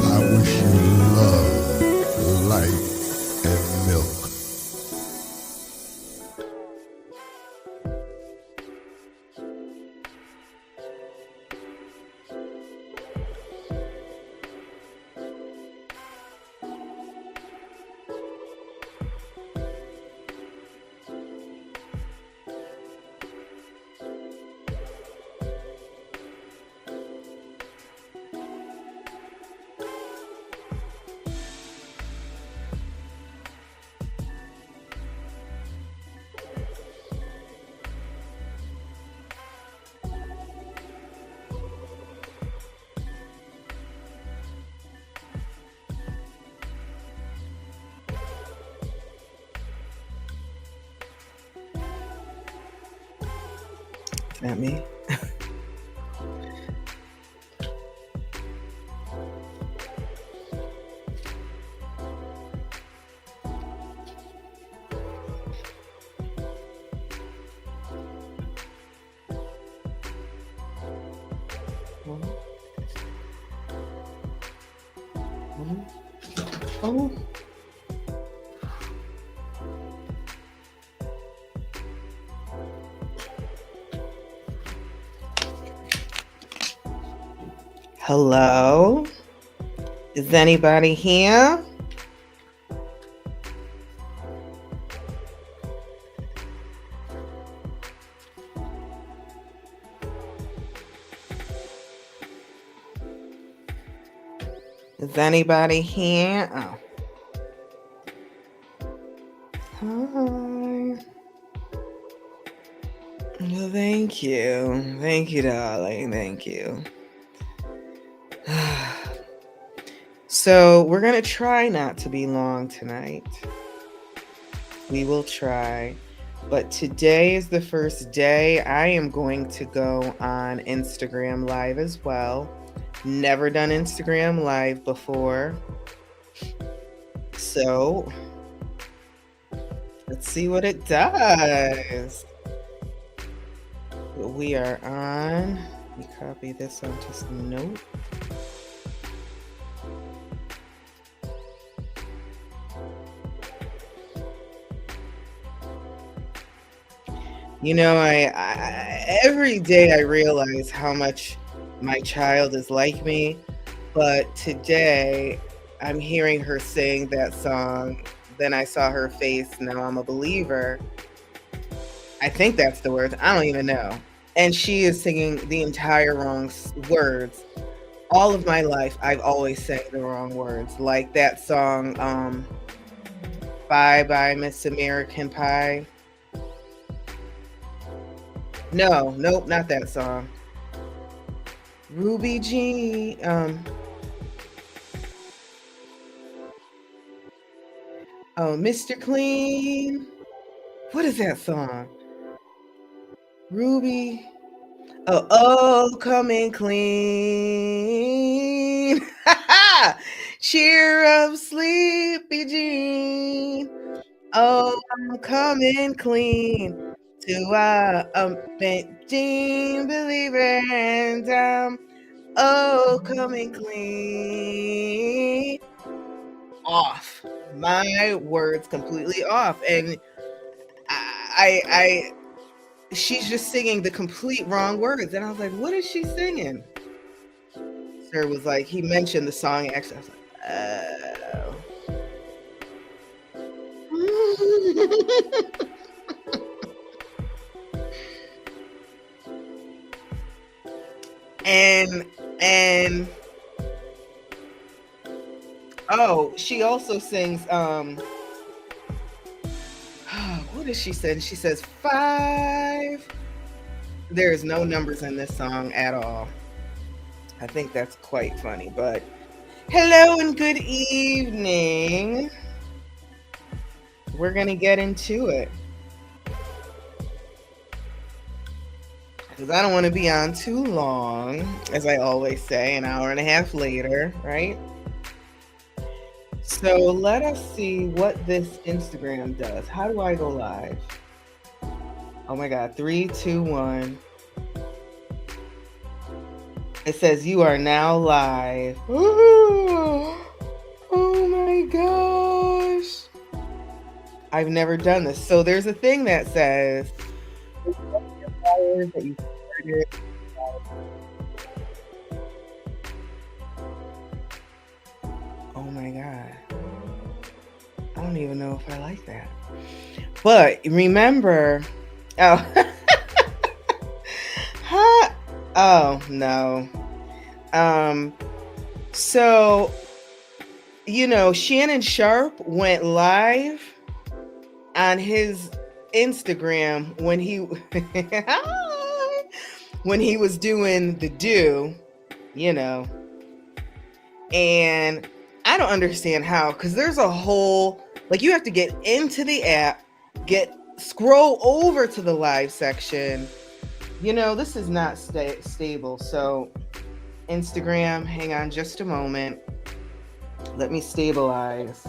I wish you love, light, and milk. Is that me? Oh. Hello? Is anybody here? Is anybody here? Oh. Hi. Well, thank you. Thank you, darling. Thank you. So we're going to try not to be long tonight. We will try. But today is the first day I am going to go on Instagram Live as well. Never done Instagram Live before. So let's see what it does. We are on. Let me copy this onto some note. You know, I every day I realize how much my child is like me, but today I'm hearing her sing that song. Then I saw her face. Now I'm a believer. I think that's the words. I don't even know. And she is singing the entire wrong words. All of my life, I've always sang the wrong words. Like that song, Bye Bye Miss American Pie. No, nope, not that song. Ruby Jean. Oh, Mr. Clean. What is that song? Ruby. Oh, coming clean. Cheer up, Sleepy Jean. Oh, I'm coming clean to Jean believer and coming clean. Off. My words completely off. And I she's just singing the complete wrong words. And I was like, what is she singing? Sir was like, he mentioned the song. Actually, I was like, oh. and oh, she also sings what does she say? She says 5. There's no numbers in this song at all. I think that's quite funny, but hello and good evening. We're gonna get into it. Because I don't want to be on too long, as I always say, an hour and a half later, right? So let us see what this Instagram does. How do I go live? Oh my God, 3, 2, 1. It says you are now live. Oh my gosh. I've never done this. So there's a thing that says that you started. Oh my God. I don't even know if I like that. But remember, oh, huh? Oh no. So Shannon Sharpe went live on his Instagram when he when he was doing the do, and I don't understand how, because there's a whole, like, you have to get into the app, scroll over to the live section. This is not stable. So Instagram, hang on just a moment. Let me stabilize.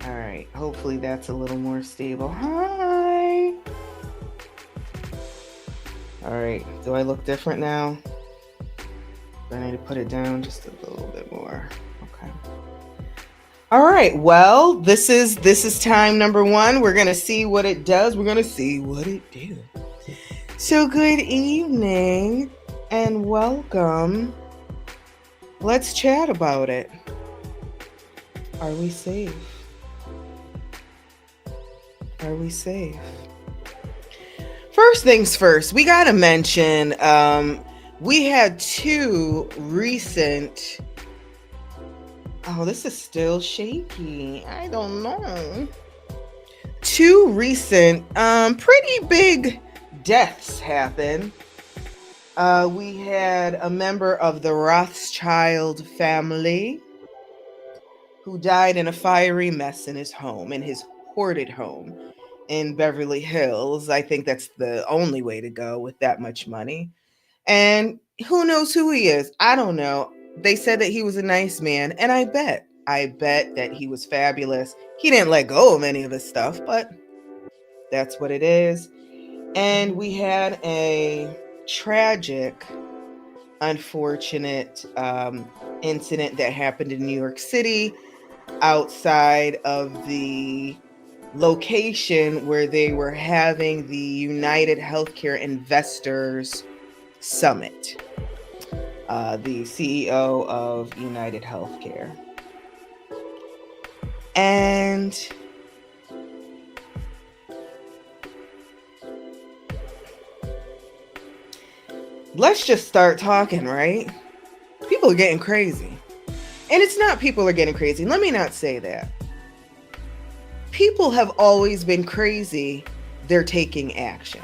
All right, hopefully that's a little more stable. Hi. All right, do I look different now? I need to put it down just a little bit more. Okay. All right, well, this is time number 1. We're going to see what it does. We're going to see what it do. So good evening and welcome. Let's chat about it. Are we safe? Are we safe? First things first, we got to mention we had 2 recent. Oh, this is still shaky. I don't know. 2 recent pretty big deaths happen. We had a member of the Rothschild family who died in a fiery mess in his home, in his hoarded home in Beverly Hills. I think that's the only way to go with that much money. And who knows who he is? I don't know. They said that he was a nice man, and I bet that he was fabulous. He didn't let go of any of his stuff, but that's what it is. And we had a tragic, unfortunate incident that happened in New York City outside of the location where they were having the United Healthcare Investors Summit. The CEO of United Healthcare. And let's just start talking, right? People are getting crazy. And it's not people are getting crazy. Let me not say that. People have always been crazy. They're taking action.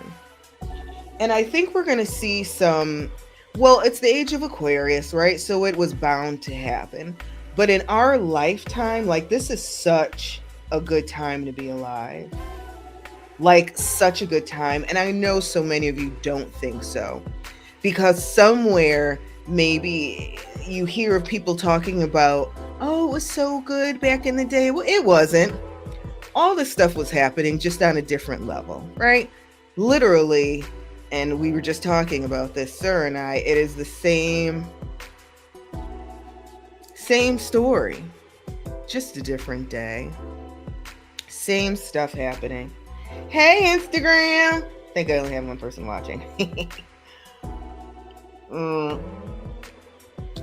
And I think we're going to see some, well, it's the age of Aquarius, right? So it was bound to happen. But in our lifetime, like, this is such a good time to be alive. Like, such a good time. And I know so many of you don't think so. Because somewhere, maybe you hear of people talking about, oh, it was so good back in the day. Well, it wasn't. All this stuff was happening just on a different level, right? Literally, and we were just talking about this, Sir and I, it is the same story, just a different day. Same stuff happening. Hey, Instagram. I think I only have one person watching.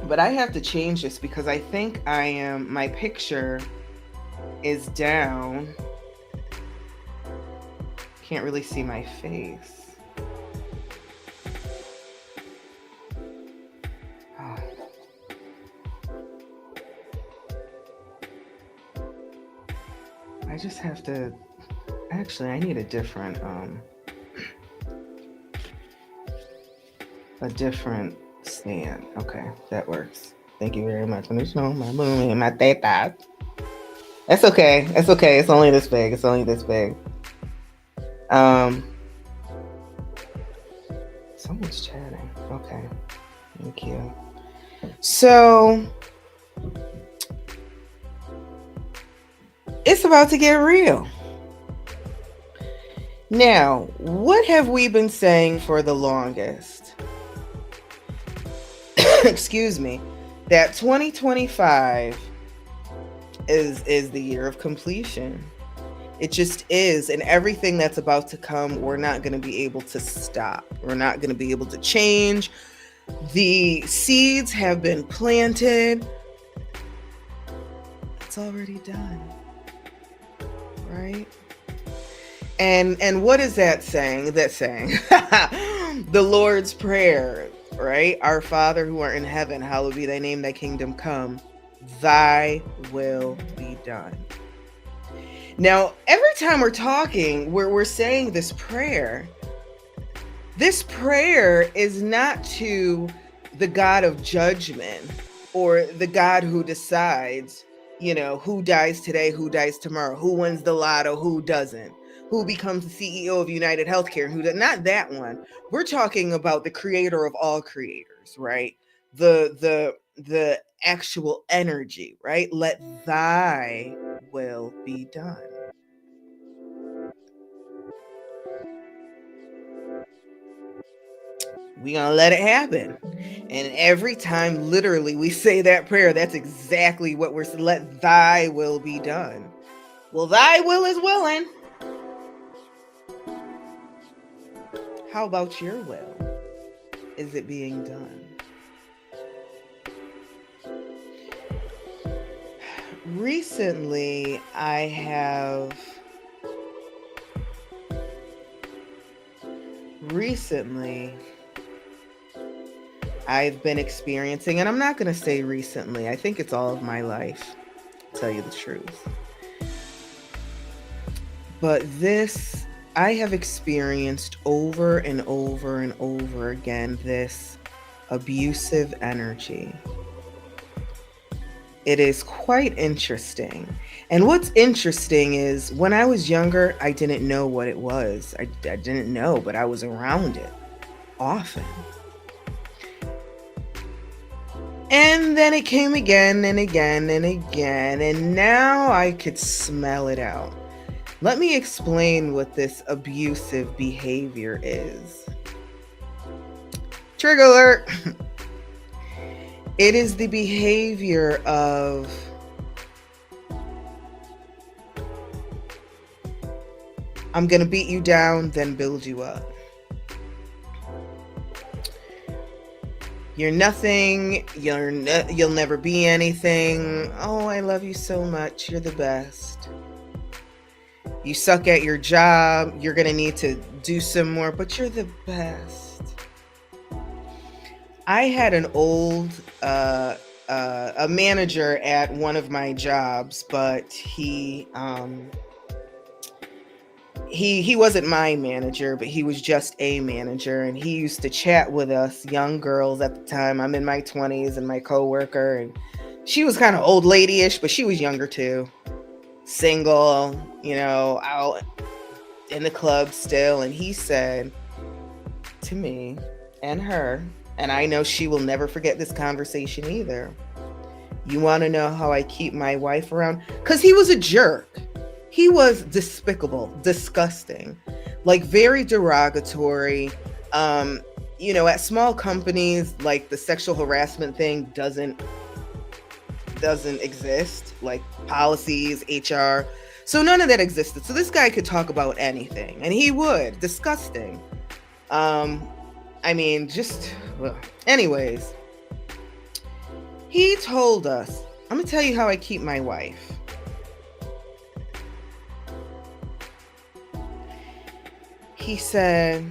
But I have to change this because I think my picture is down. Can't really see my face. Oh. I just have to, actually, I need a different stand. Okay, that works. Thank you very much. I'm just showing my boom and my tetas. That's okay. It's okay. It's only this big. Someone's chatting. Okay. Thank you. So It's about to get real. Now, what have we been saying for the longest? Excuse me. That 2025 is the year of completion. It just is. And everything that's about to come, we're not going to be able to stop. We're not going to be able to change. The seeds have been planted. It's already done. Right? And what is that saying? That saying, the Lord's Prayer, right? Our Father who art in heaven, hallowed be thy name, thy kingdom come, thy will be done. Now, every time we're talking, we're saying this prayer. This prayer is not to the God of judgment or the God who decides, who dies today, who dies tomorrow, who wins the lotto, who doesn't, who becomes the CEO of United Healthcare, and who does not. That one. We're talking about the creator of all creators, right? The actual energy, right? Let thy will be done. We gonna let it happen. And every time literally we say that prayer, that's exactly what we're saying. Let thy will be done. Well, thy will is willing. How about your will? Is it being done? Recently, I've been experiencing, and I'm not going to say recently, I think it's all of my life, to tell you the truth. But this, I have experienced over and over and over again, this abusive energy. It is quite interesting. And what's interesting is when I was younger, I didn't know what it was. I didn't know, but I was around it often. And then it came again and again and again, and now I could smell it out. Let me explain what this abusive behavior is. Trigger alert! It is the behavior of I'm going to beat you down, then build you up. You're nothing. You'll never be anything. Oh, I love you so much. You're the best. You suck at your job. You're going to need to do some more, but you're the best. I had an old a manager at one of my jobs, but he wasn't my manager, but he was just a manager, and he used to chat with us young girls at the time. I'm in my 20s, and my coworker, and she was kind of old lady-ish, but she was younger too. Single, out in the club still, and he said to me and her, and I know she will never forget this conversation either. You want to know how I keep my wife around? Because he was a jerk. He was despicable, disgusting, like very derogatory. At small companies, like the sexual harassment thing doesn't exist, like policies, HR. So none of that existed. So this guy could talk about anything, and he would. Disgusting. Anyways, he told us, I'm going to tell you how I keep my wife. He said,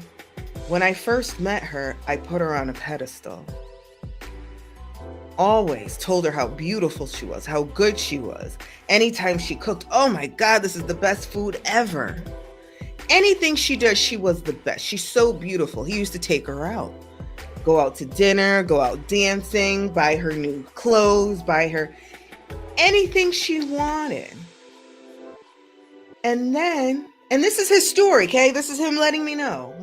when I first met her, I put her on a pedestal. Always told her how beautiful she was, how good she was. Anytime she cooked, oh my God, this is the best food ever. Anything she does, she was the best. She's so beautiful. He used to take her out, go out to dinner, go out dancing, buy her new clothes, buy her anything she wanted. And this is his story, okay? This is him letting me know.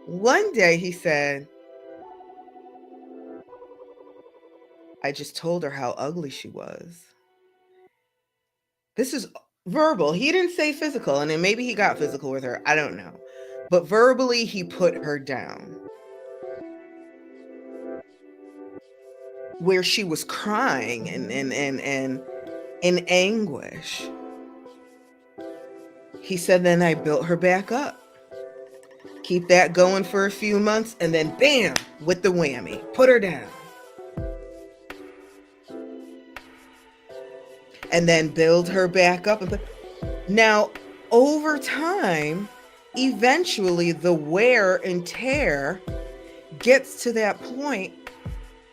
One day he said, I just told her how ugly she was. This is Verbal. He didn't say physical, and then maybe he got physical with her. I don't know. But verbally, he put her down. Where she was crying and in anguish. He said, then I built her back up. Keep that going for a few months, and then bam, with the whammy, put her down. And then build her back up. Now, over time, eventually the wear and tear gets to that point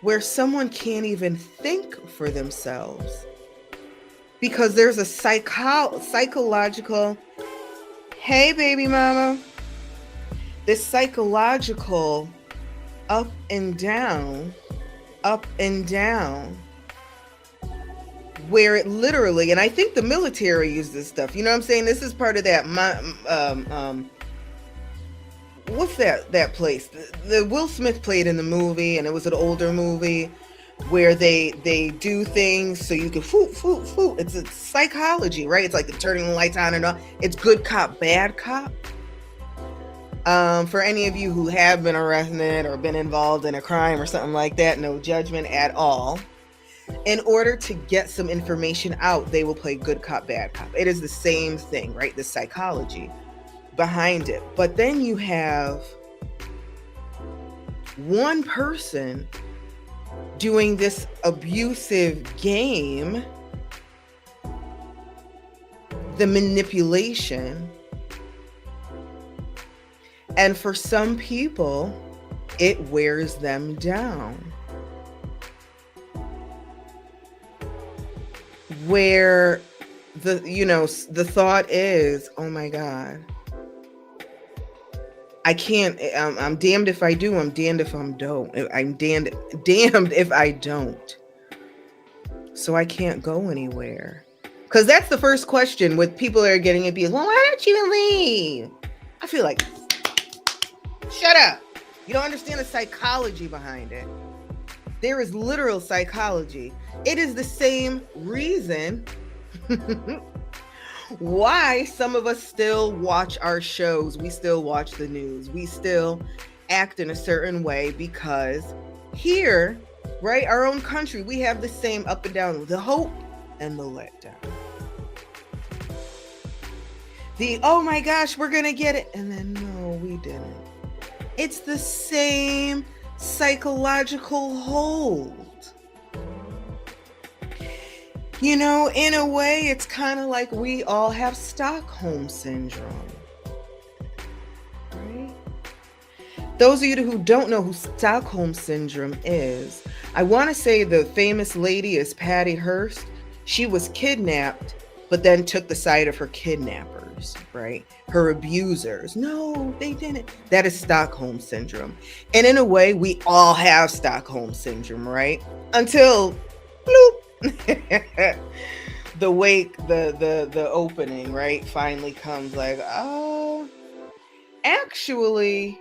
where someone can't even think for themselves. Because there's a psychological, hey, baby mama, this psychological up and down, where it literally, and I think the military uses this stuff. You know what I'm saying? This is part of that, what's that place? The Will Smith played in the movie, and it was an older movie, where they do things so you can foot. It's a psychology, right? It's like the turning the lights on and off. It's good cop, bad cop. For any of you who have been arrested or been involved in a crime or something like that, no judgment at all. In order to get some information out, they will play good cop, bad cop. It is the same thing, right? The psychology behind it. But then you have one person doing this abusive game, the manipulation. And for some people, it wears them down. Where the thought is, oh my God, I can't, I'm damned if I do, I'm damned if I don't. I'm damned if I don't. So I can't go anywhere. Because that's the first question with people that are getting abused. Well, why don't you leave? I feel like, shut up. You don't understand the psychology behind it. There is literal psychology. It is the same reason why some of us still watch our shows. We still watch the news. We still act in a certain way because here, right, our own country, we have the same up and down, the hope and the letdown. The, oh my gosh, we're going to get it. And then, no, we didn't. It's the same psychological hold. You know, in a way, it's kind of like we all have Stockholm syndrome. Right? Those of you who don't know who Stockholm syndrome is, I want to say the famous lady is Patty Hearst. She was kidnapped, but then took the side of her kidnappers, right? Her abusers. No, they didn't. That is Stockholm syndrome. And in a way, we all have Stockholm syndrome, right? Until, bloop. The wake, the opening, right, finally comes like, oh, actually,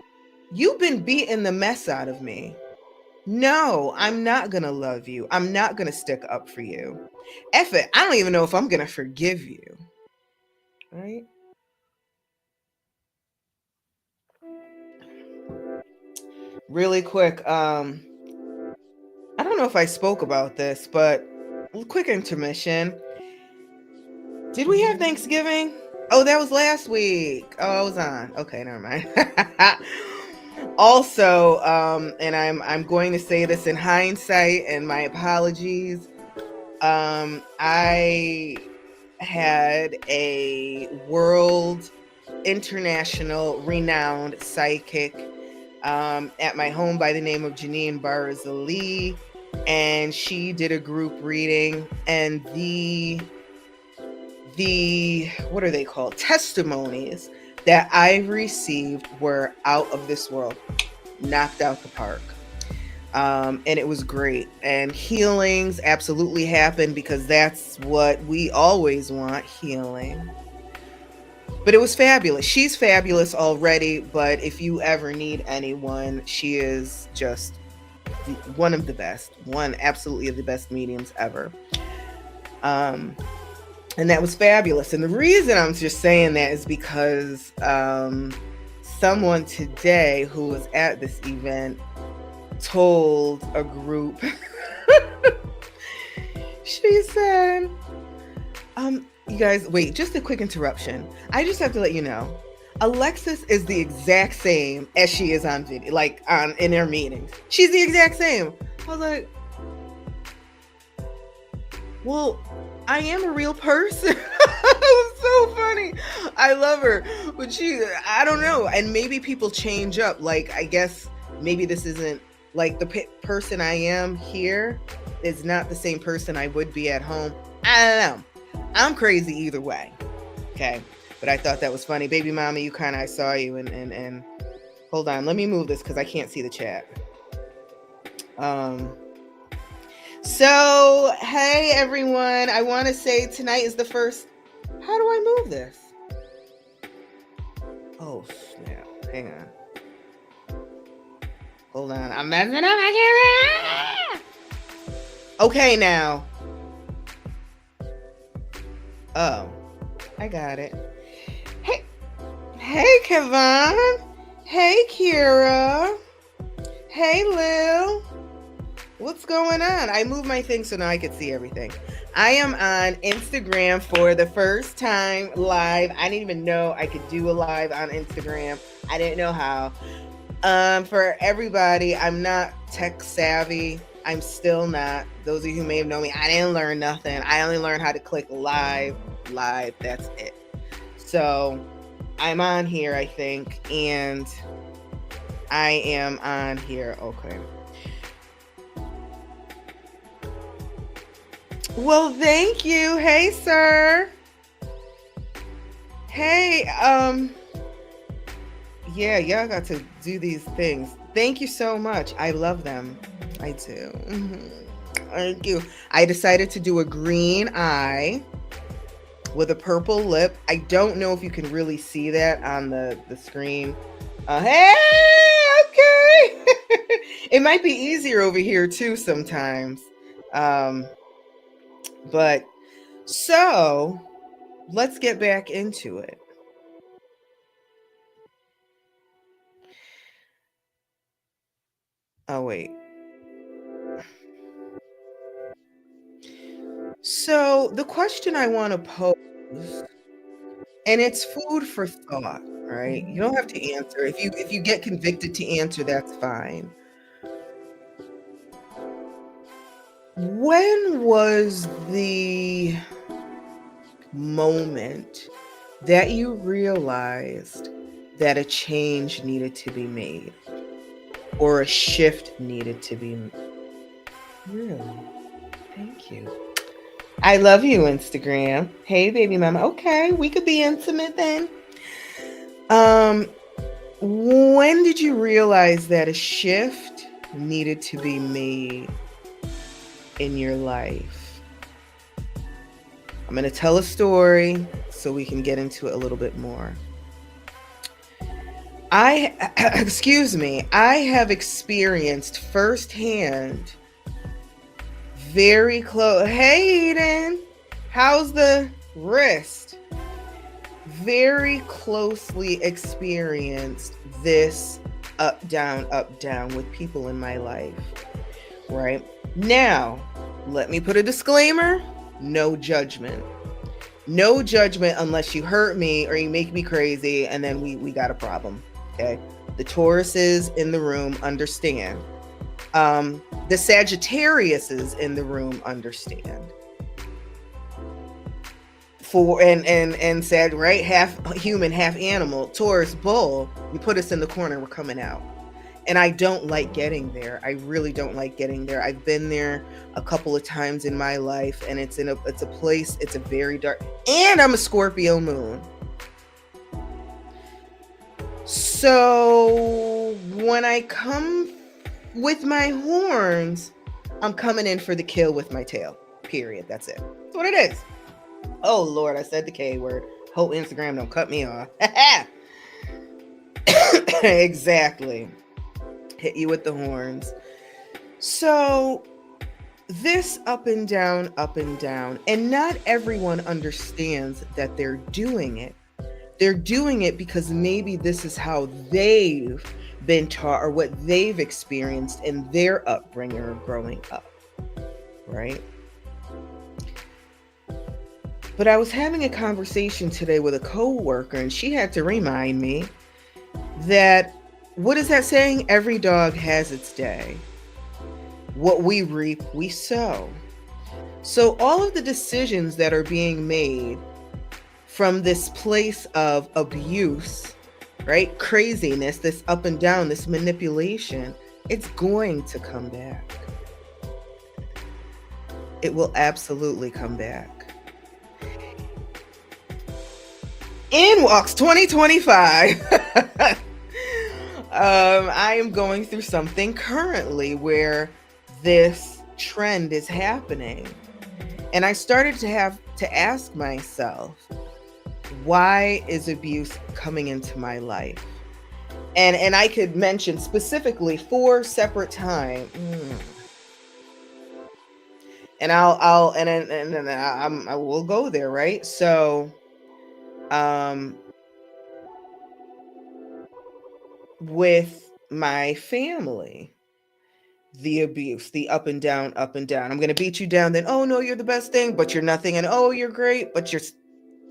you've been beating the mess out of me. No, I'm not gonna love you. I'm not gonna stick up for you. F it, I don't even know if I'm gonna forgive you. Right? Really quick, I don't know if I spoke about this, but quick intermission. Did we have Thanksgiving? Oh, that was last week. Oh, I was on. Okay, never mind. Also, and I'm going to say this in hindsight, and my apologies. I had a world, international, renowned psychic at my home by the name of Janine Barzali. And she did a group reading, and the what are they called? Testimonies that I've received were out of this world, knocked out the park. And it was great. And healings absolutely happened because that's what we always want, healing. But it was fabulous. She's fabulous already, but if you ever need anyone, she is just one of the best, absolutely of the best mediums ever. And that was fabulous. And the reason I'm just saying that is because someone today who was at this event told a group, she said, you guys, wait, just a quick interruption. I just have to let you know, Alexis is the exact same as she is on video, like in their meetings. She's the exact same. I was like, well, I am a real person. It was so funny. I love her. But I don't know. And maybe people change up. Like, I guess maybe this isn't like the person I am here is not the same person I would be at home. I don't know. I'm crazy either way. Okay. But I thought that was funny. Baby mama, I saw you and hold on. Let me move this because I can't see the chat. So, hey everyone, I want to say tonight is the first, how do I move this? Oh snap, hang on. Hold on, I'm messing up my camera. Okay now. Oh, I got it. Hey Kevon. Hey Kira. Hey Lil. What's going on? I moved my thing so now I could see everything. I am on Instagram for the first time live. I didn't even know I could do a live on Instagram. I didn't know how. For everybody, I'm not tech savvy. I'm still not. Those of you who may have known me, I didn't learn nothing. I only learned how to click live. That's it. So I'm on here, I think, and I am on here. Okay. Well, thank you. Hey, sir. Hey, yeah, y'all got to do these things. Thank you so much. I love them. I do. Thank you. I decided to do a green eye with a purple lip. I don't know if you can really see that on the screen. Hey, okay. It might be easier over here too sometimes. But so let's get back into it. Oh, wait. So the question I want to pose, and it's food for thought, right? You don't have to answer. If you get convicted to answer, that's fine. When was the moment that you realized that a change needed to be made or a shift needed to be made? Really? Thank you. I love you, Instagram. Hey, baby mama. Okay, we could be intimate then. When did you realize that a shift needed to be made in your life? I'm going to tell a story so we can get into it a little bit more. I have experienced firsthand, very close. Hey, Eden, how's the wrist? Very closely experienced this up, down with people in my life, right? Now, let me put a disclaimer. No judgment. No judgment unless you hurt me or you make me crazy, and then we got a problem, okay? The Tauruses in the room understand. The Sagittariuses in the room understand. And said, right, half human, half animal, Taurus, bull, you put us in the corner, we're coming out. And I don't like getting there. I really don't like getting there. I've been there a couple of times in my life, and it's a place, it's a very dark, and I'm a Scorpio moon. So when I come with my horns, I'm coming in for the kill with my tail. Period. That's it. That's what it is. Oh Lord, I said the K word. Hope Instagram don't cut me off. Exactly. Hit you with the horns. So this up and down, up and down. And not everyone understands that they're doing it. They're doing it because maybe this is how they've been taught or what they've experienced in their upbringing or growing up, right? But I was having a conversation today with a coworker, and she had to remind me that, what is that saying? Every dog has its day. What we reap, we sow. So all of the decisions that are being made from this place of abuse, right? Craziness, this up and down, this manipulation, it's going to come back. It will absolutely come back. In walks 2025. I am going through something currently where this trend is happening. And I started to have to ask myself, why is abuse coming into my life? And I could mention specifically 4 separate times. And I will go there, right? So with my family, the abuse, the up and down, up and down. I'm going to beat you down. Then, oh no, you're the best thing, but you're nothing. And oh, you're great, but you're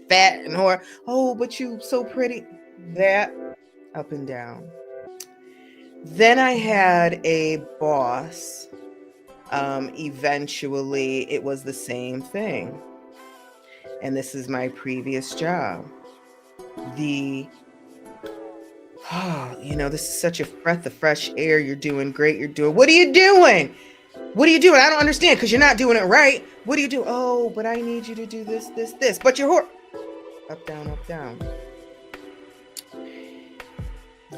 fat and whore. Oh, but you so pretty. That up and down. Then I had a boss. Eventually it was the same thing. And this is my previous job. This is such a breath of fresh air. You're doing great. What are you doing? What are you doing? I don't understand, because you're not doing it right. What do you do? Oh, but I need you to do this. But you're up, down, up, down.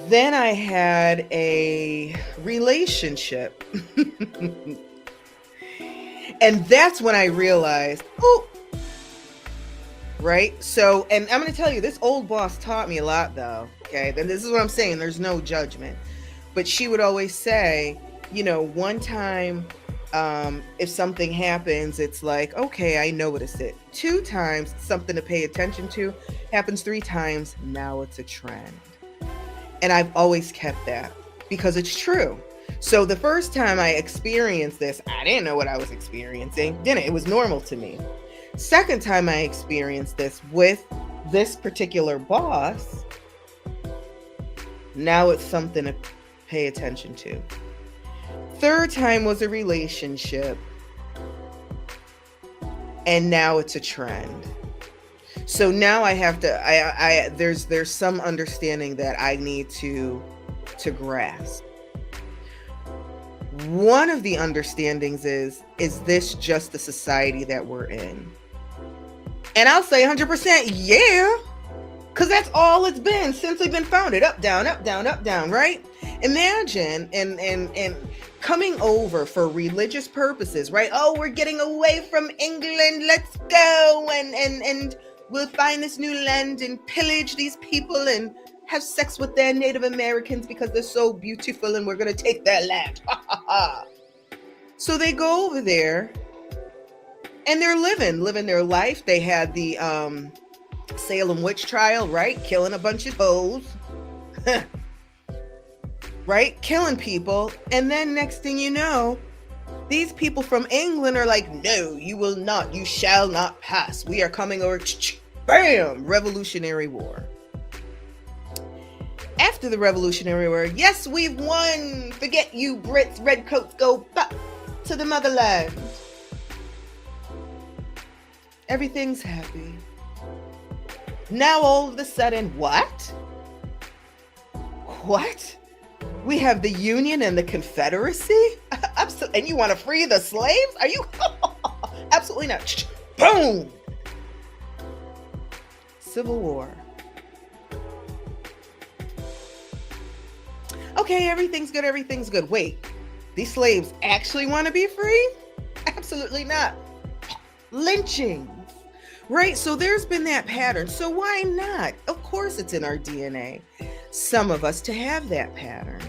Then I had a relationship. And that's when I realized, right? So, and I'm going to tell you, this old boss taught me a lot, though. Okay. Then this is what I'm saying. There's no judgment. But she would always say, one time, if something happens, it's like, okay, I know what it's it. 2 times, something to pay attention to. Happens 3 times, now it's a trend. And I've always kept that because it's true. So the first time I experienced this, I didn't know what I was experiencing. It was normal to me. Second time I experienced this with this particular boss, now it's something to pay attention to. Third time was a relationship, and now it's a trend. So now I have to, there's some understanding that I need to grasp. One of the understandings is this just the society that we're in? And I'll say 100%, yeah, because that's all it's been since we've been founded. Up, down, up, down, up, down, right? Imagine and coming over for religious purposes, right? Oh, we're getting away from England. Let's go and we'll find this new land and pillage these people and have sex with their Native Americans because they're so beautiful and we're going to take their land. So they go over there and they're living their life. They had the Salem witch trial, right? Killing a bunch of hoes. Right? Killing people. And then next thing you know, these people from England are like, no, you will not. You shall not pass. We are coming over. Bam! Revolutionary War. After the Revolutionary War, yes, we've won. Forget you Brits, redcoats, go back to the motherland. Everything's happy. Now all of a sudden, what? We have the Union and the Confederacy? And you want to free the slaves? Are you? Absolutely not. Boom! Civil War. Okay, everything's good. Wait, these slaves actually want to be free? Absolutely not. Lynchings, right? So there's been that pattern. So why not? Of course it's in our DNA. Some of us to have that pattern.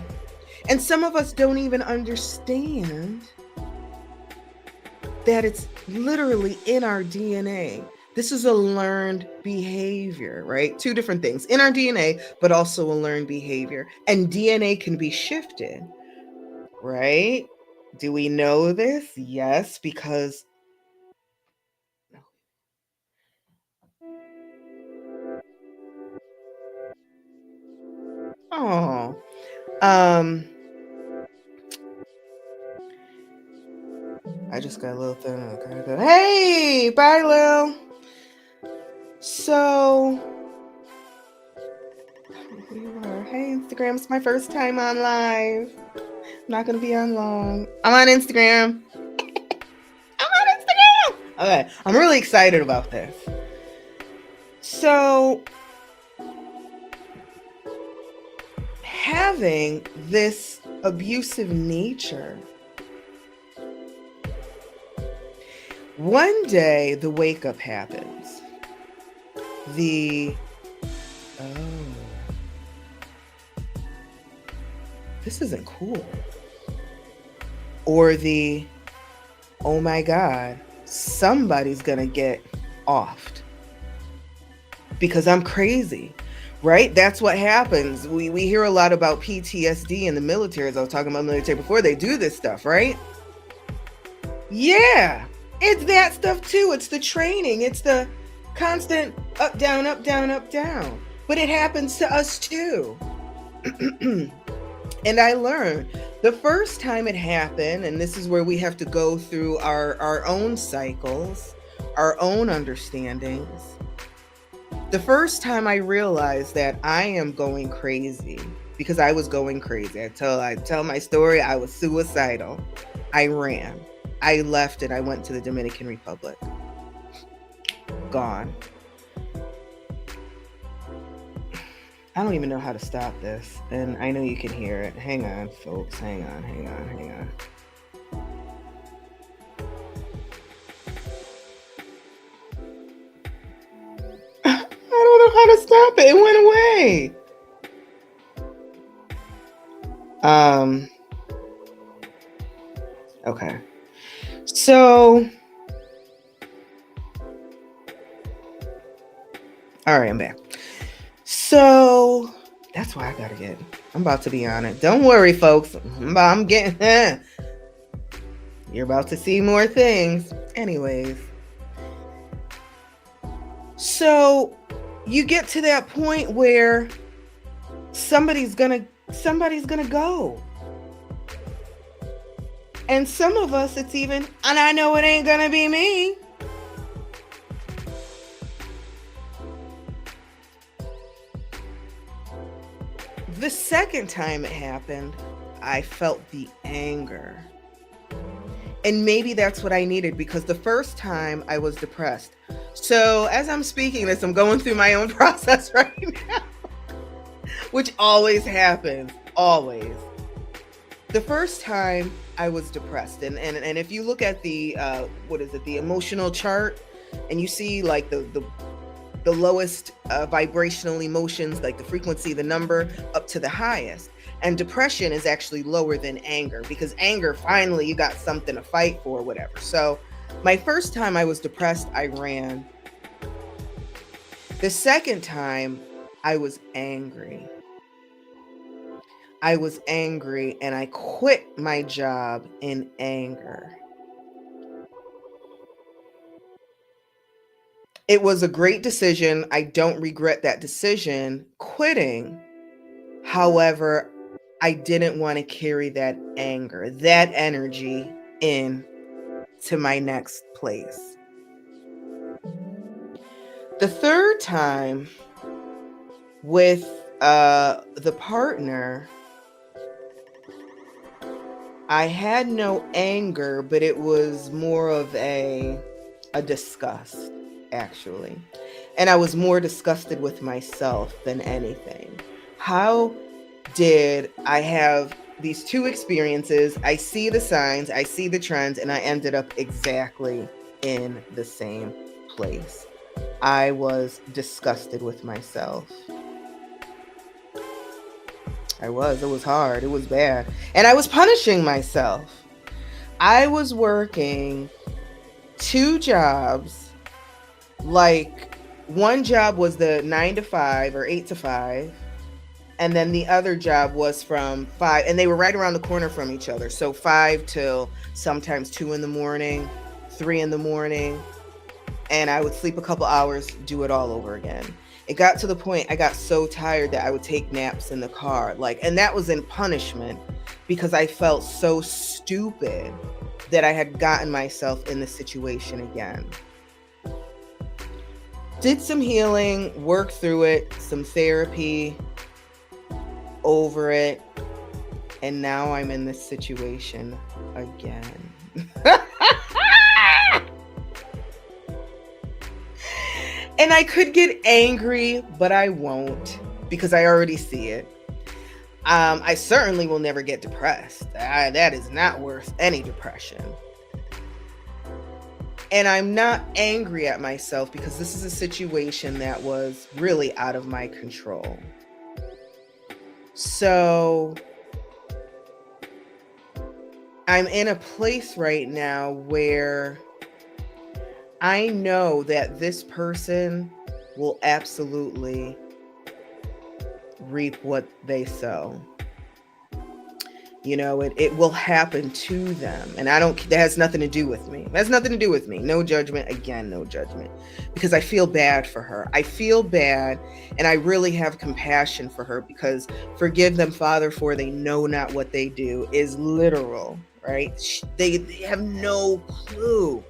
And some of us don't even understand that it's literally in our DNA. This is a learned behavior, right? Two different things in our DNA, but also a learned behavior. And DNA can be shifted, right? Do we know this? Yes, because oh, um, I just got a little thing. Okay. Hey, bye, Lil. So, here you are. Hey, Instagram. It's my first time on live. I'm not gonna be on long. I'm on Instagram. I'm on Instagram. Okay, I'm really excited about this. So, having this abusive nature, one day the wake up happens. This isn't cool. Or oh my God, somebody's gonna get offed because I'm crazy, right? That's what happens. We hear a lot about PTSD in the military, as I was talking about military before. They do this stuff, right? Yeah, it's that stuff too. It's the training. It's the constant up, down, up, down, up, down. But it happens to us too. And I learned the first time it happened, and this is where we have to go through our own cycles, our own understandings. The first time I realized that I am going crazy, because I was going crazy. I tell my story, I was suicidal. I ran. I left and I went to the Dominican Republic. Gone. I don't even know how to stop this. And I know you can hear it. Hang on, folks. Hang on. I don't know how to stop it. It went away. Okay. So, all right, I'm back. So that's why I'm about to be on it. Don't worry, folks. I'm getting, you're about to see more things. Anyways. So you get to that point where somebody's gonna go. And some of us, it's even, and I know it ain't gonna be me. The second time it happened, I felt the anger. And maybe that's what I needed, because the first time I was depressed. So as I'm speaking this, I'm going through my own process right now, which always happens, always. The first time I was depressed, and if you look at the the emotional chart, and you see like the lowest vibrational emotions, like the frequency, the number, up to the highest. And depression is actually lower than anger, because anger, finally, you got something to fight for, whatever. So my first time I was depressed, I ran. The second time, I was angry. And I quit my job in anger. It was a great decision. I don't regret that decision, quitting. However, I didn't want to carry that anger, that energy in to my next place. The third time with the partner, I had no anger, but it was more of a disgust, actually. And I was more disgusted with myself than anything. How did I have these two experiences? I see the signs, I see the trends, and I ended up exactly in the same place. I was disgusted with myself. It was hard, it was bad. And I was punishing myself. I was working 2 jobs. Like, one job was the 9 to 5 or 8 to 5, and then the other job was from 5, and they were right around the corner from each other. So 5 till sometimes 2 in the morning, 3 in the morning, and I would sleep a couple hours, do it all over again. It got to the point I got so tired that I would take naps in the car. Like, and that was in punishment because I felt so stupid that I had gotten myself in the situation again. Did some healing, worked through it, some therapy, over it, and now I'm in this situation again. And I could get angry, but I won't because I already see it. I certainly will never get depressed. That is not worth any depression. And I'm not angry at myself because this is a situation that was really out of my control. So I'm in a place right now where I know that this person will absolutely reap what they sow. You know, it will happen to them. And that has nothing to do with me. It has nothing to do with me. No judgment. Again, no judgment. Because I feel bad for her. I feel bad, and I really have compassion for her because forgive them, Father, for they know not what they do is literal, right? They have no clue.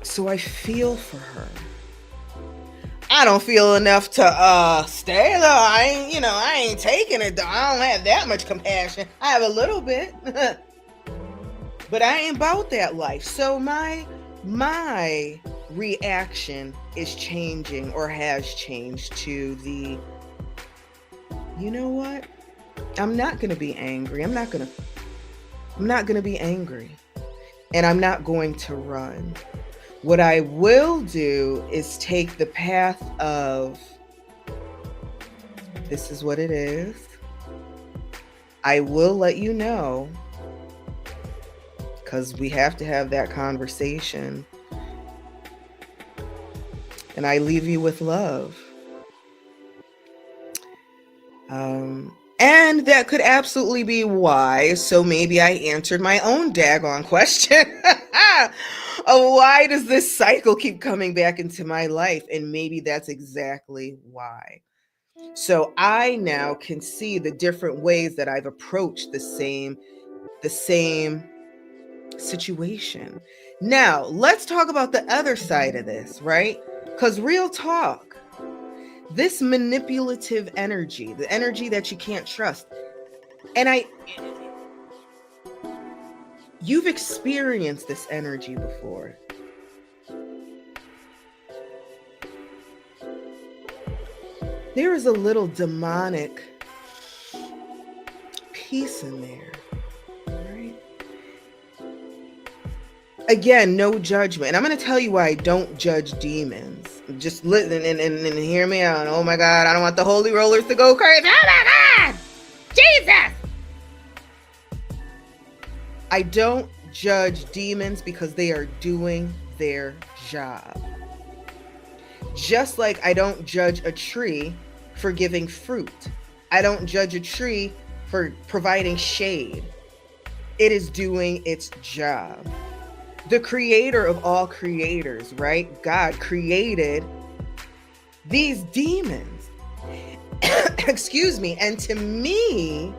So I feel for her. I don't feel enough to stay though. I ain't taking it though. I don't have that much compassion. I have a little bit. But I ain't about that life. So my reaction is changing or has changed to the, you know what? I'm not going to be angry. I'm not going to be angry. And I'm not going to run. What I will do is take the path of, this is what it is. I will let you know, because we have to have that conversation. And I leave you with love. And that could absolutely be why. So maybe I answered my own daggone question. Why does this cycle keep coming back into my life? And maybe that's exactly why. So I now can see the different ways that I've approached the same situation. Now, let's talk about the other side of this, right? Because real talk, this manipulative energy, the energy that you can't trust, and you've experienced this energy before. There is a little demonic piece in there, right? Again, no judgment. And I'm going to tell you why I don't judge demons. Just listen and hear me out. Oh my God, I don't want the holy rollers to go crazy. Oh my God, Jesus! I don't judge demons because they are doing their job. Just like I don't judge a tree for giving fruit. I don't judge a tree for providing shade. It is doing its job. The creator of all creators, right? God created these demons. Excuse me. And to me,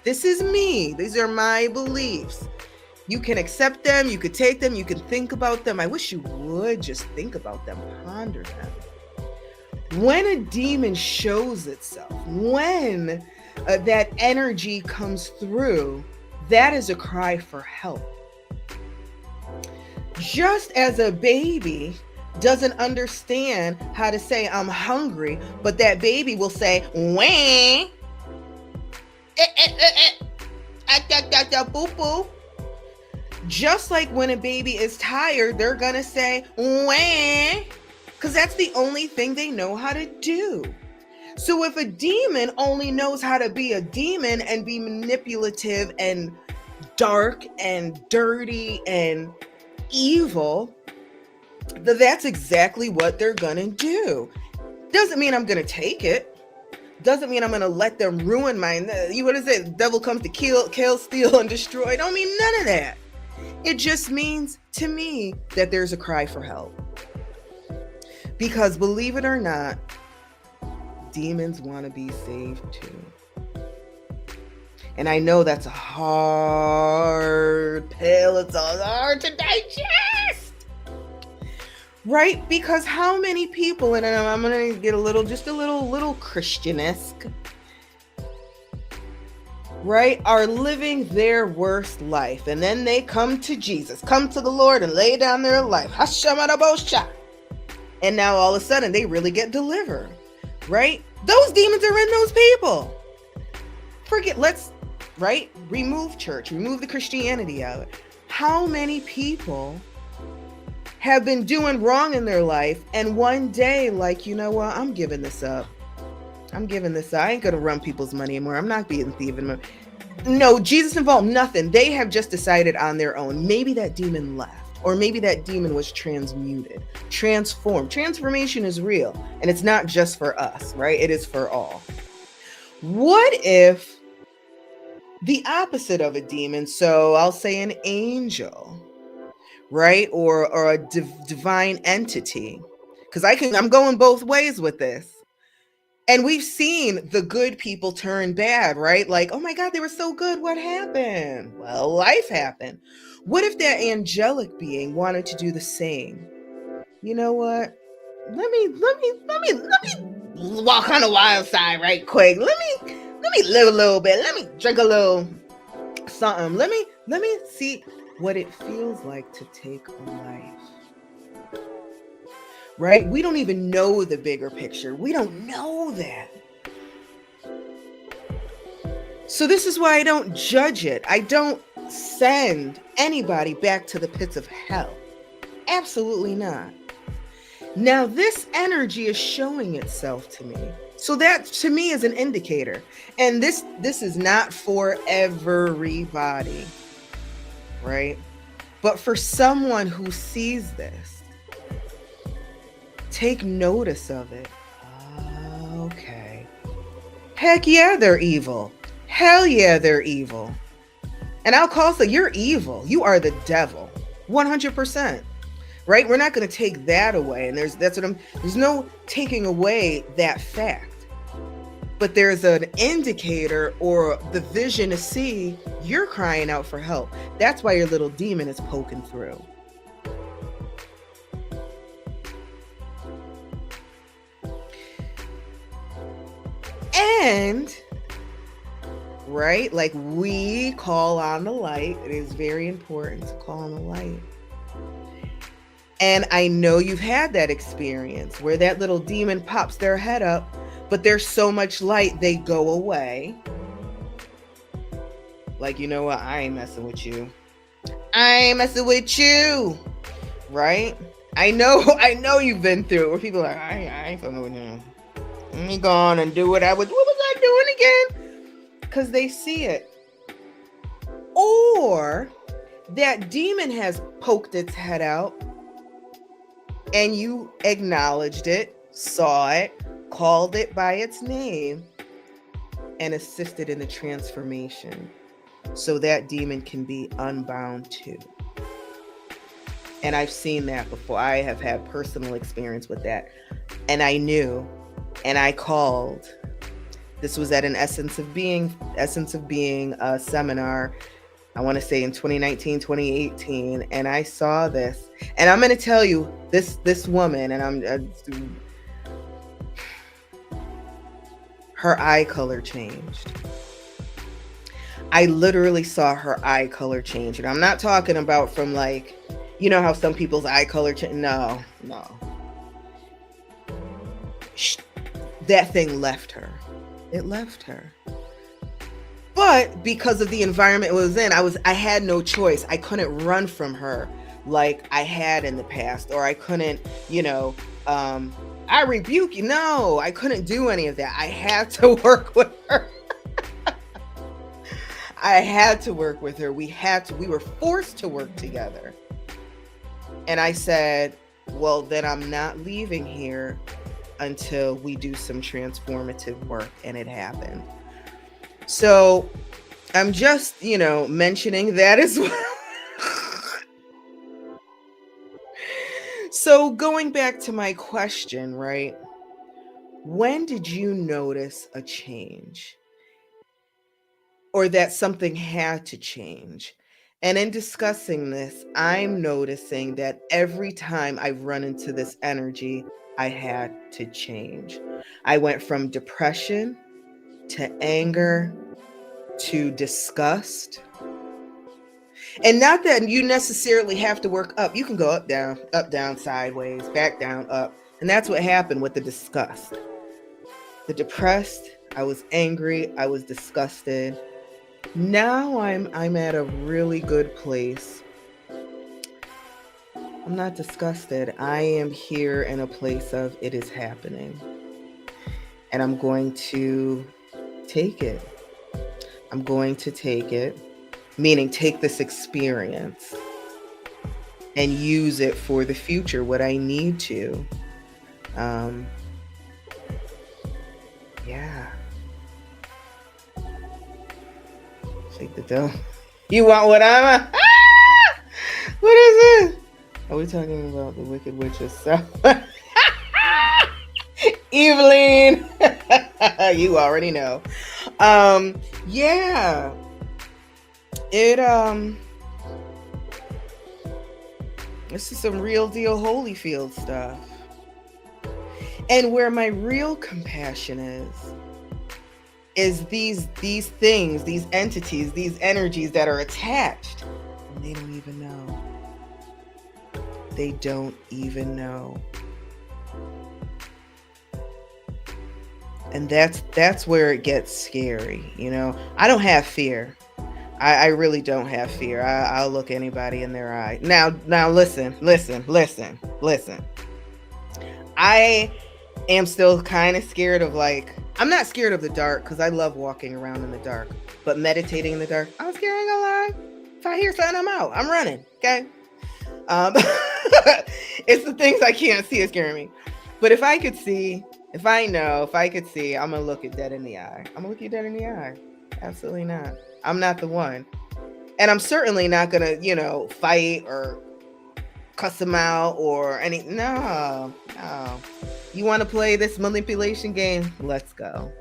this is me. These are my beliefs. You can accept them. You could take them. You can think about them. I wish you would just think about them, ponder them. When a demon shows itself, when that energy comes through, that is a cry for help. Just as a baby doesn't understand how to say, I'm hungry, but that baby will say, wah. Boo-boo. Just like when a baby is tired, they're gonna say wah, because that's the only thing they know how to do. So if a demon only knows how to be a demon and be manipulative and dark and dirty and evil, then that's exactly what they're gonna do. Doesn't mean I'm gonna take it. Doesn't mean I'm gonna let them ruin my. What is it? Devil comes to kill, steal, and destroy. Don't mean none of that. It just means to me that there's a cry for help. Because believe it or not, demons want to be saved too. And I know that's a hard pill. It's all hard to digest. Right? Because how many people, and I'm going to get a little Christian-esque, right, are living their worst life. And then they come to Jesus, come to the Lord and lay down their life. Hashamarabosha. And now all of a sudden they really get delivered, right? Those demons are in those people. Remove church, remove the Christianity out. How many people have been doing wrong in their life and one day, like, you know what, I'm giving this up. I ain't gonna run people's money anymore. I'm not being thief anymore. No, Jesus involved nothing. They have just decided on their own. Maybe that demon left. Or maybe that demon was transmuted, transformed. Transformation is real. And it's not just for us, right? It is for all. What if the opposite of a demon, so I'll say an angel, right? Or a divine entity. Because I'm going both ways with this. And we've seen the good people turn bad, right? Like, oh my God, they were so good. What happened? Well, life happened. What if that angelic being wanted to do the same? You know what? Let me walk on the wild side right quick. Let me live a little bit. Let me drink a little something. Let me see what it feels like to take a life. Right? We don't even know the bigger picture. We don't know that. So this is why I don't judge it. I don't send anybody back to the pits of hell. Absolutely not. Now this energy is showing itself to me. So that to me is an indicator. And this is not for everybody, right? But for someone who sees this, take notice of it. Okay. Heck yeah, they're evil. Hell yeah, they're evil. And I'll call it, you're evil. You are the devil. 100%. Right? We're not going to take that away. And there's no taking away that fact. But there's an indicator or the vision to see you're crying out for help. That's why your little demon is poking through. And, right, like we call on the light. It is very important to call on the light. And I know you've had that experience where that little demon pops their head up, but there's so much light, they go away. Like, you know what? I ain't messing with you. Right? I know you've been through it where people are like, I ain't fucking with you. Let me go on and do what was I doing again? Because they see it. Or that demon has poked its head out and you acknowledged it, saw it, called it by its name, and assisted in the transformation so that demon can be unbound too. And I've seen that before. I have had personal experience with that. And I knew, and I called. This was at an Essence of Being seminar, I want to say in 2019, 2018. And I saw this. And I'm going to tell you, this woman, and her eye color changed. I literally saw her eye color change. And I'm not talking about from like, you know how some people's eye color change? No. That thing left her. It left her. But because of the environment it was in, I had no choice. I couldn't run from her like I had in the past, or I couldn't, I rebuke you. No, I couldn't do any of that. I had to work with her. I had to work with her. We were forced to work together. And I said, well, then I'm not leaving here until we do some transformative work. And it happened. So I'm just, mentioning that as well. So going back to my question, right? When did you notice a change? Or that something had to change? And in discussing this, I'm noticing that every time I've run into this energy, I had to change. I went from depression to anger to disgust. And not that you necessarily have to work up. You can go up, down, sideways, back down, up. And that's what happened with the disgust. The depressed, I was angry, I was disgusted. Now I'm at a really good place. I'm not disgusted. I am here in a place of it is happening. And I'm going to take it. I'm going to take it, meaning take this experience and use it for the future, what I need to. Yeah. Shake the dough. You want what I'm a... What is it? Are we talking about the Wicked Witch's stuff? Evelyn. You already know. Yeah. This is some real deal Holyfield stuff. And where my real compassion is these things, these entities, these energies that are attached, and they don't even know. They don't even know. And that's where it gets scary, I don't have fear. I really don't have fear. I'll look anybody in their eye. Now listen. I am still kind of scared of I'm not scared of the dark because I love walking around in the dark. But meditating in the dark, I'm scared, I ain't gonna lie. If I hear something, I'm out. I'm running, okay? It's the things I can't see is scaring me. But if I could see, if I could see, I'm gonna look it dead in the eye. I'm gonna look you dead in the eye. Absolutely not. I'm not the one. And I'm certainly not gonna, fight or cuss them out or any. No. You want to play this manipulation game? Let's go.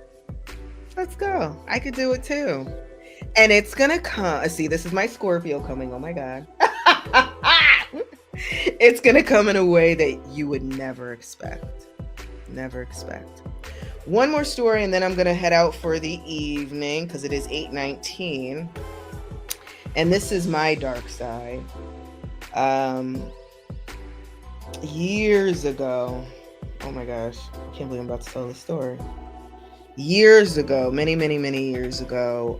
I could do it too. And it's gonna come. See, this is my Scorpio coming. Oh my God. It's gonna come in a way that you would never expect. One more story, and then I'm gonna head out for the evening because it is 8:19. And this is my dark side. Years ago, oh my gosh, I can't believe I'm about to tell this story. Years ago, many years ago,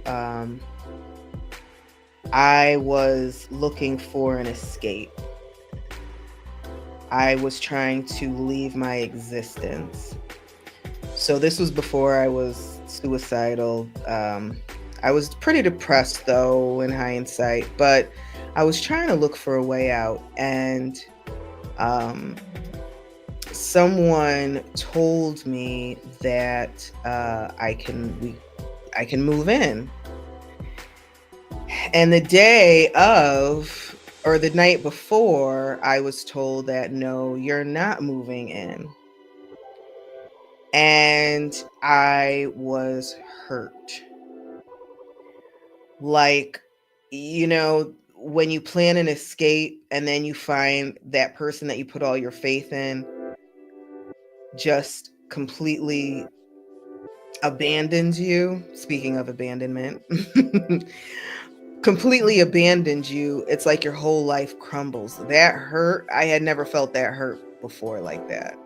I was looking for an escape. I was trying to leave my existence. So this was before I was suicidal. I was pretty depressed though in hindsight, but I was trying to look for a way out, and someone told me that I can move in. And the day of, or the night before, I was told that no, you're not moving in. And I was hurt. When you plan an escape and then you find that person that you put all your faith in just completely abandons you. Speaking of abandonment, completely abandons you. It's like your whole life crumbles. That hurt. I had never felt that hurt before like that.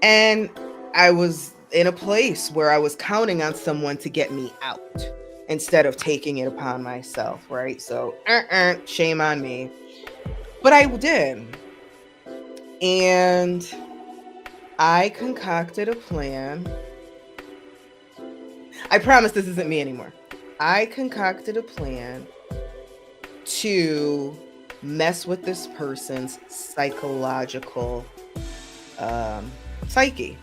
And I was in a place where I was counting on someone to get me out instead of taking it upon myself, right? So, shame on me. But I did. And I concocted a plan. I promise this isn't me anymore. I concocted a plan to mess with this person's psychological psyche.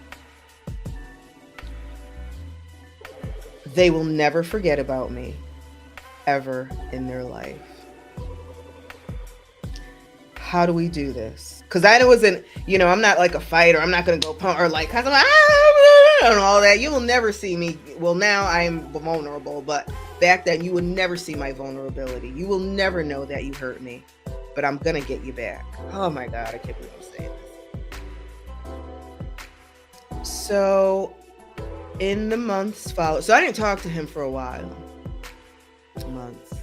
They will never forget about me ever in their life. How do we do this? Because I wasn't, I'm not like a fighter. I'm not going to go pump or like, cause I'm like, and all that. You will never see me. Well, now I'm vulnerable, but back then you would never see my vulnerability. You will never know that you hurt me, but I'm going to get you back. Oh my God, I can't believe I'm saying this. So in the months following, so I didn't talk to him for a while, months.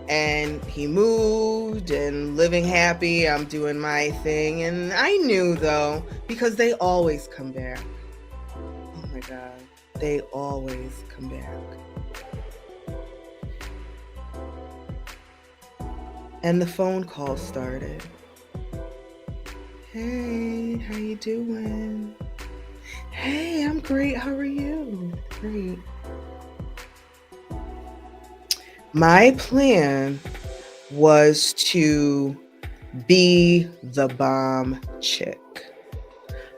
And he moved and living happy. I'm doing my thing. And I knew though, because they always come back. Oh my God, they always come back. And the phone call started. Hey, how you doing? Hey, I'm great. How are you? Great. My plan was to be the bomb chick.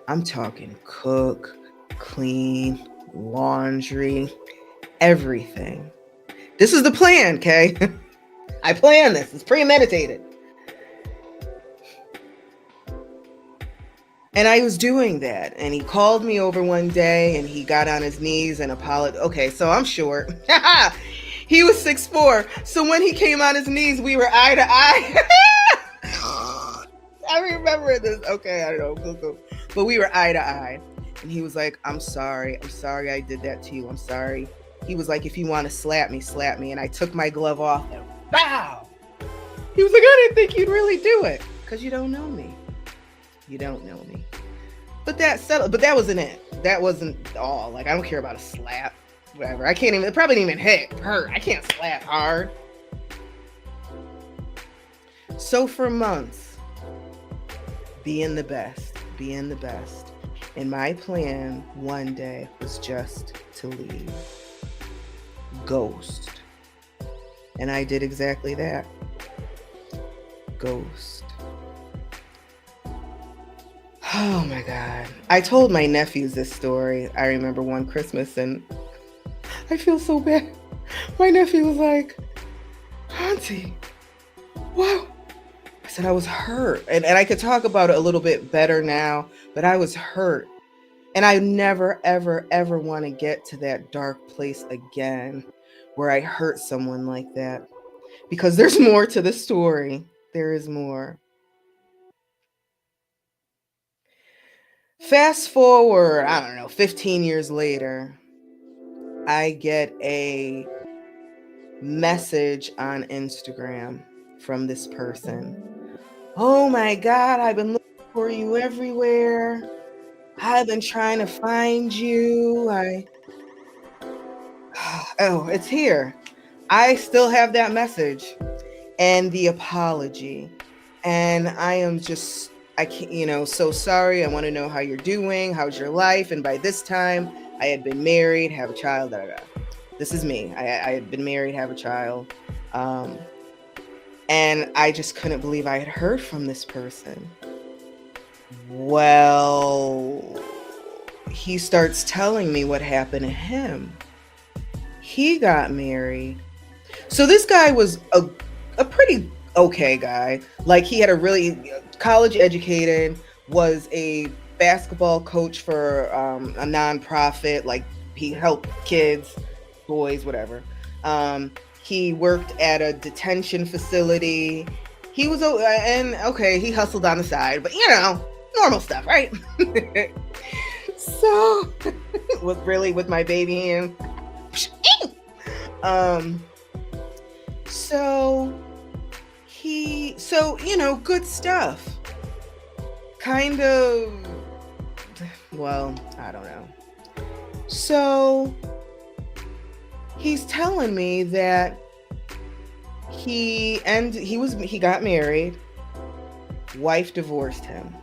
I'm talking cook, clean, laundry, everything. This is the plan, okay? I planned this. It's premeditated. And I was doing that. And he called me over one day and he got on his knees and apologized. Okay, so I'm short. He was 6'4". So when he came on his knees, we were eye to eye. I remember this. Okay, I don't know. Cool. But we were eye to eye. And he was like, I'm sorry. I'm sorry I did that to you. I'm sorry. He was like, if you want to slap me, slap me. And I took my glove off and bow. He was like, I didn't think you'd really do it. Because you don't know me. You don't know me. But that settled. But that wasn't it. That wasn't all. Like, I don't care about a slap. Whatever. I can't even, it probably didn't even hurt. I can't slap hard. So for months, being the best. And my plan one day was just to leave. Ghost. And I did exactly that. Ghost. Oh my God. I told my nephews this story. I remember one Christmas and I feel so bad. My nephew was like, Auntie, wow. I said I was hurt. And I could talk about it a little bit better now, but I was hurt. And I never, ever, ever want to get to that dark place again where I hurt someone like that. Because there's more to the story. There is more. Fast forward, I don't know, 15 years later, I get a message on Instagram from this person. Oh my God, I've been looking for you everywhere. I've been trying to find you. Oh, it's here. I still have that message and the apology. And I am just, I can't, so sorry. I want to know how you're doing. How's your life? And by this time, I had been married, have a child. This is me. I had been married, have a child. And I just couldn't believe I had heard from this person. Well, he starts telling me what happened to him. He got married. So this guy was a pretty okay guy. Like, he had a really college educated, was a basketball coach for a nonprofit. Like, he helped kids, boys, whatever. He worked at a detention facility. He was, and okay, he hustled on the side, but normal stuff, right? So, with my baby and good stuff. Kind of, well, I don't know. So he's telling me that he got married, wife divorced him.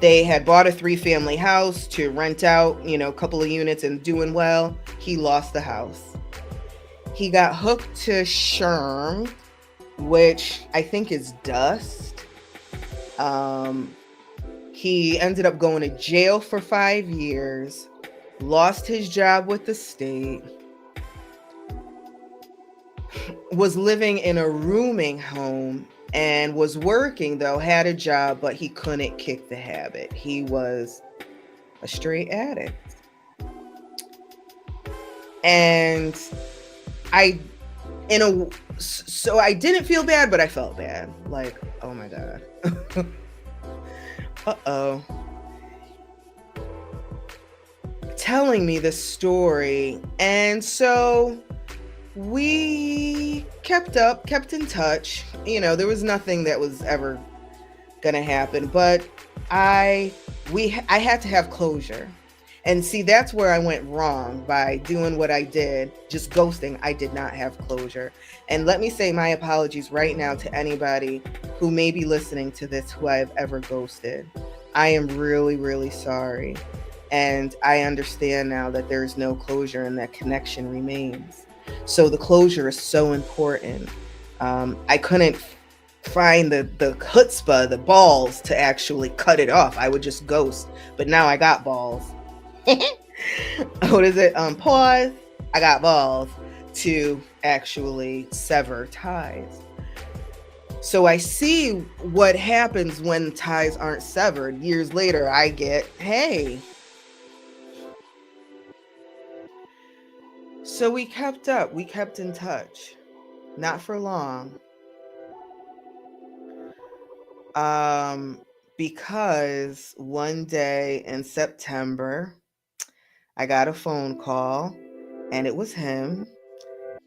They had bought a 3-family house to rent out, a couple of units and doing well. He lost the house. He got hooked to Sherm, which I think is dust. He ended up going to jail for 5 years, lost his job with the state, was living in a rooming home, and was working, though, had a job, but he couldn't kick the habit. He was a straight addict. And so I didn't feel bad, but I felt bad. Like, oh my God. Uh-oh. Telling me this story. And so we kept in touch. There was nothing that was ever gonna happen, but I had to have closure. And see, that's where I went wrong by doing what I did, just ghosting. I did not have closure. And let me say my apologies right now to anybody who may be listening to this who I have ever ghosted. I am really, really sorry. And I understand now that there is no closure and that connection remains. So the closure is so important. I couldn't find the chutzpah, the balls to actually cut it off. I would just ghost. But now I got balls. What is it? Pause. I got balls to actually sever ties. So I see what happens when ties aren't severed. Years later, I get, hey. So we kept in touch. Not for long. Because one day in September, I got a phone call, and it was him.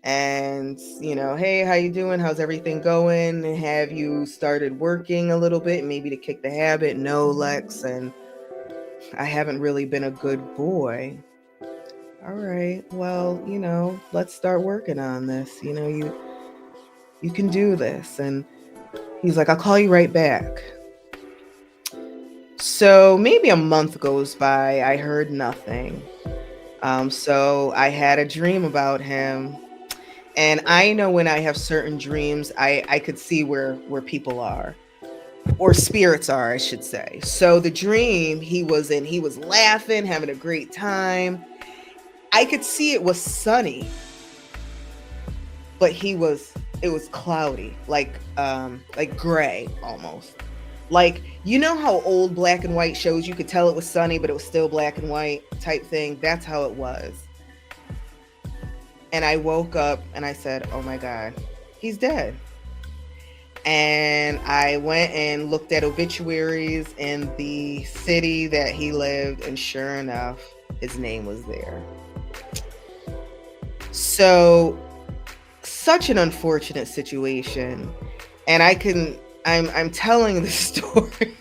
And, hey, how you doing? How's everything going? Have you started working a little bit, maybe to kick the habit? No, Lex, and I haven't really been a good boy. All right, well, let's start working on this. You can do this. And he's like, I'll call you right back. So maybe a month goes by. I heard nothing. So I had a dream about him. And I know when I have certain dreams, I could see where people are, or spirits are, I should say. So the dream he was laughing, having a great time. I could see it was sunny, but it was cloudy, like gray almost. Like, how old black and white shows, you could tell it was sunny, but it was still black and white type thing. That's how it was. And I woke up and I said, oh my God, he's dead. And I went and looked at obituaries in the city that he lived, and sure enough, his name was there. So, such an unfortunate situation. And I'm telling this story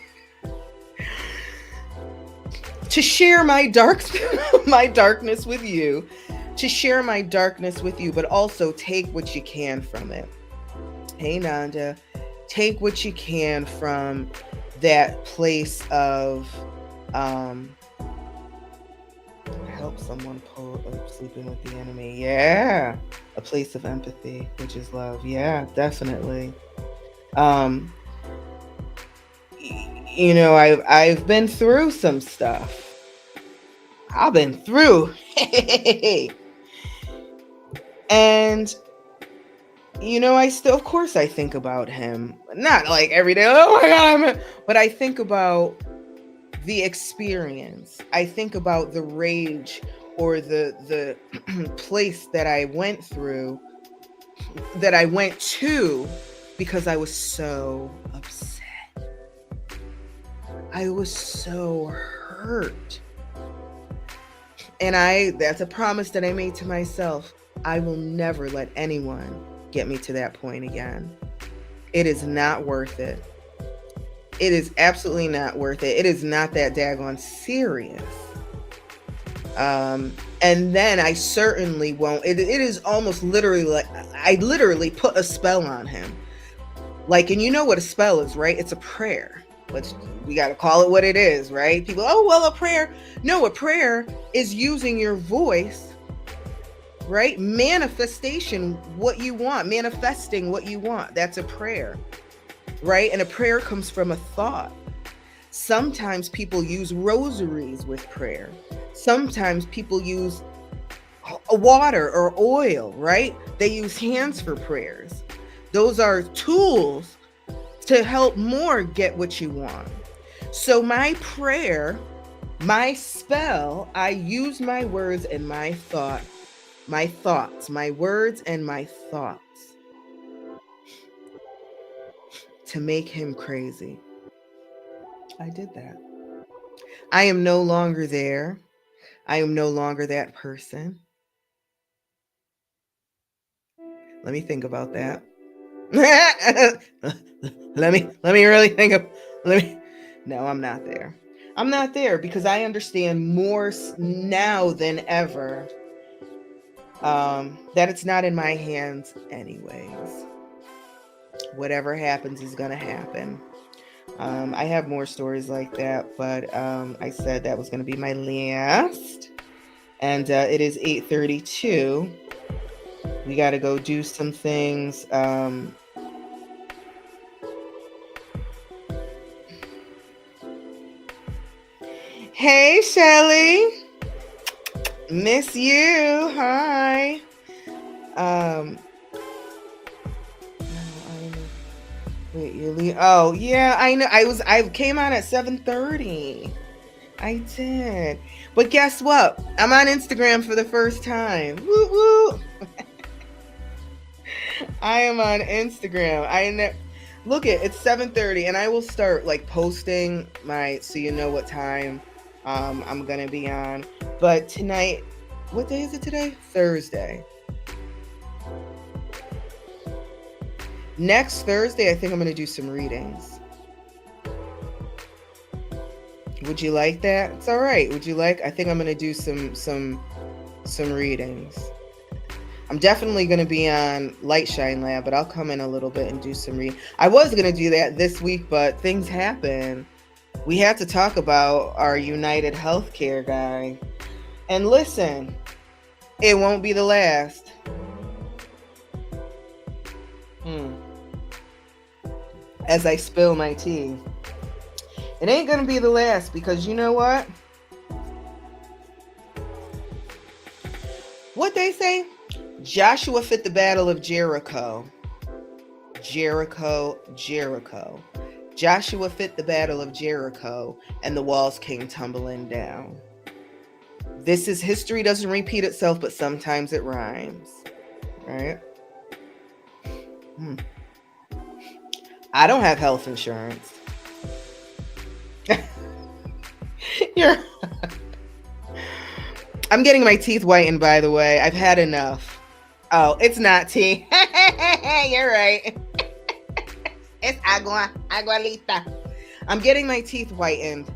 to share my darkness with you, but also take what you can from it. Hey, Nanda, take what you can from that place of help someone pull up sleeping with the enemy. Yeah, a place of empathy, which is love. Yeah, definitely. I've been through some stuff. I've been through. And I still, of course, I think about him. Not like every day, oh my God, but I think about the experience. I think about the rage or the place that I went through, that I went to, because I was so upset. I was so hurt. And that's a promise that I made to myself. I will never let anyone get me to that point again. It is not worth it. It is absolutely not worth it. It is not that daggone serious. And then I certainly won't. It is almost literally like I literally put a spell on him. Like, and you know what a spell is, right? It's a prayer. Let's we got to call it what it is, right? People, oh well, a prayer. No, a prayer is using your voice, right? Manifestation, what you want, manifesting what you want. That's a prayer, right? And a prayer comes from a thought. Sometimes people use rosaries with prayer. Sometimes people use water or oil, right? They use hands for prayers. Those are tools to help more get what you want. So my prayer, my spell, I use my words and my thoughts, my words and my thoughts to make him crazy. I did that. I am no longer there. I am no longer that person. Let me think about that. let me really think of no, I'm not there. I'm not there because I understand more now than ever that it's not in my hands anyways. Whatever happens is gonna happen. I have more stories like that, but I said that was gonna be my last. And it is 8:32. We got to go do some things. Hey, Shelly. Miss you. Hi. Wait, you leave? Oh, yeah, I know. I came on at 7:30. I did. But guess what? I'm on Instagram for the first time. Woo woo. I am on Instagram. Look it's 7:30 and I will start like posting so you know what time I'm going to be on. But tonight, what day is it today? Thursday. Next Thursday, I think I'm going to do some readings. Would you like that? It's all right. Would you like? I think I'm going to do some readings. I'm definitely going to be on Light Shine Lab, but I'll come in a little bit and do some reading. I was going to do that this week, but things happen. We had to talk about our United Healthcare guy. And listen, it won't be the last. As I spill my tea. It ain't going to be the last because you know what? What they say? Joshua fit the battle of Jericho. Jericho. Joshua fit the battle of Jericho and the walls came tumbling down. History doesn't repeat itself, but sometimes it rhymes. Right? I don't have health insurance. I'm getting my teeth whitened, by the way. I've had enough. Oh, it's not tea. You're right. It's agualita. I'm getting my teeth whitened,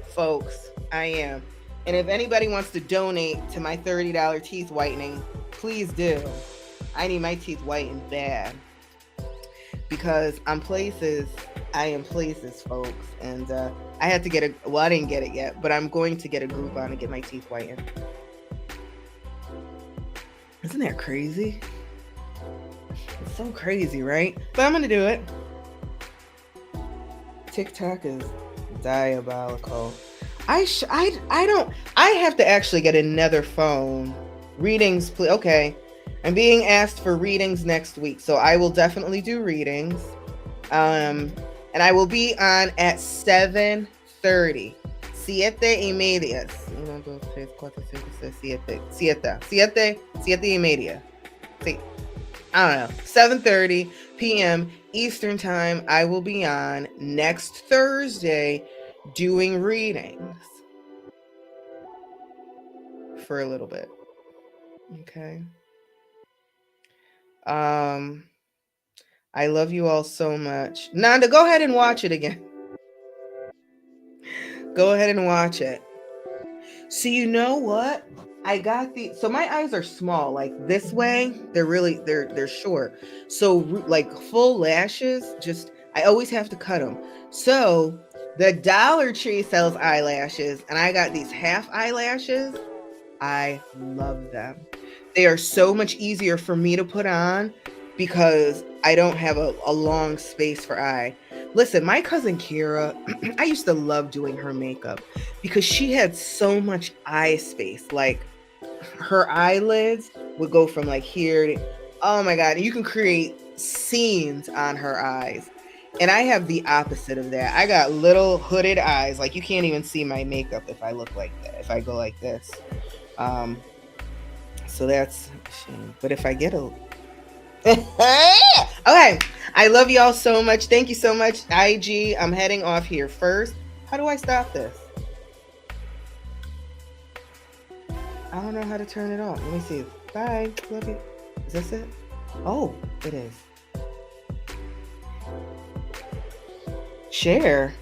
folks. I am. And if anybody wants to donate to my $30 teeth whitening, please do. I need my teeth whitened bad. Because I am places, folks. And I had to get I didn't get it yet, but I'm going to get a Groupon to get my teeth whitened. Isn't that crazy? It's so crazy, right? But I'm going to do it. TikTok is diabolical. I have to actually get another phone. Readings, please. Okay. I'm being asked for readings next week, so I will definitely do readings. And I will be on at 7:30. 7:30. 1, 2, 3, 4, 5, 6, 7:30. See, I don't know. 7:30 p.m. Eastern time. I will be on next Thursday doing readings for a little bit. Okay. I love you all so much. Nanda, go ahead and watch it again. Go ahead and watch it. So you know what? I got so my eyes are small, like this way. They're short. So like full lashes, I always have to cut them. So The Dollar Tree sells eyelashes, and I got these half eyelashes. I love them. They are so much easier for me to put on because I don't have a long space for eye. Listen, my cousin Kira, I used to love doing her makeup because she had so much eye space. Like her eyelids would go from like here to, oh my God, you can create scenes on her eyes. And I have the opposite of that. I got little hooded eyes. Like you can't even see my makeup if I look like that, if I go like this. So that's a shame. But if I get a okay, I love y'all so much. Thank you so much, IG. I'm heading off here first. How do I stop this? I don't know how to turn it off. Let me see. Bye. Love you. Is this it? Oh, it is. Share.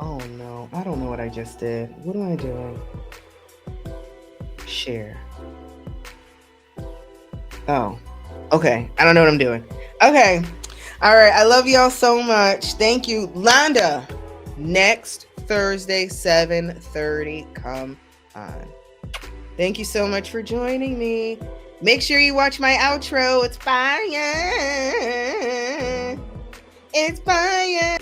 Oh no, I don't know what I just did. What am I doing? Share. Oh, okay. I don't know what I'm doing. Okay. All right. I love y'all so much. Thank you. Londa, next Thursday, 7:30. Come on. Thank you so much for joining me. Make sure you watch my outro. It's fire. It's fire.